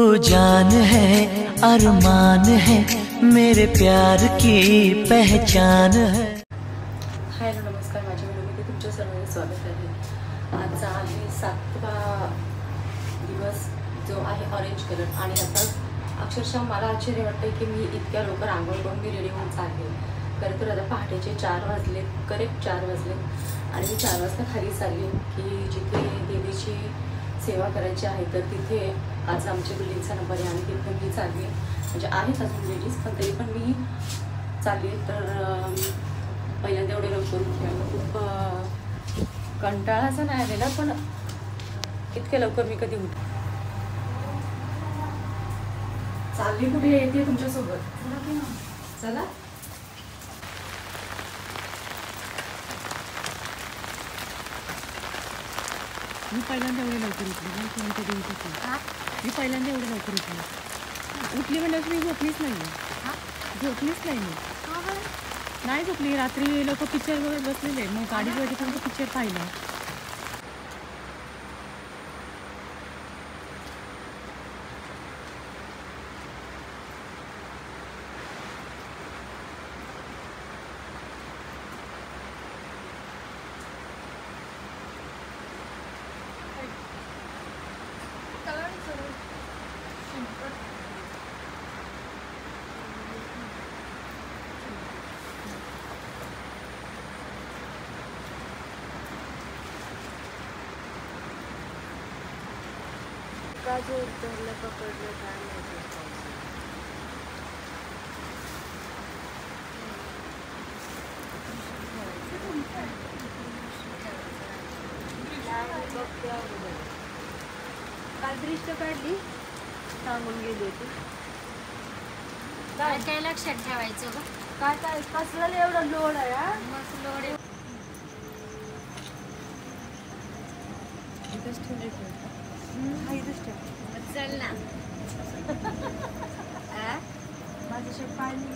जान है, अरमान है, मेरे प्यार की पहचान है। हॅलो नमस्कार, माझ्या व्हिडिओमध्ये तुमच्या सर्वांचे स्वागत आहे। आजचा आहे 7वा दिवस जो आहे ऑरेंज कलर। आणि आता अक्षरशः मला आश्चर्य वाटतं की मी इतक्या लवकर आंघोळ करून मी रेडी होऊन चालले। खरं तर आता पहाटेचे 4 वाजले, करेक्ट 4 वाजले आणि मी 4 वाजता खाली चालले की जिथे देवीची सेवा करायची आहे तर तिथे आज आमच्या बिल्डिंगचा नंबर आहे आणि तिथे मी चालले। म्हणजे आहेत अजून लेडीज पण तरी पण मी चालले। तर पहिल्यांदा एवढे लवकर उठल्यानं खूप कंटाळाचा नाही आलेला, पण इतक्या लवकर मी कधी उठ चालली कुठे येते तुमच्यासोबत। चला मी पहिल्यांदा एवढे लवकर उठले, तुम्ही कधी उठते? मी पहिल्यांदा एवढे लवकर उठली म्हणजे मी झोपलीच नाही, झोपलीच नाही मी नाही झोपली। रात्री लोक पिक्चर बघत बसलेले, मग गाडी वाजेपर्यंत पिक्चर पाहिलं। पकडलं काय दृष्ट काढली सांगून गेली होती। काय लक्षात ठेवायचं ग? काय काय कसलं एवढं लोड आहे। मस्त लोड आहे। चल ना माझ्याशी पाणी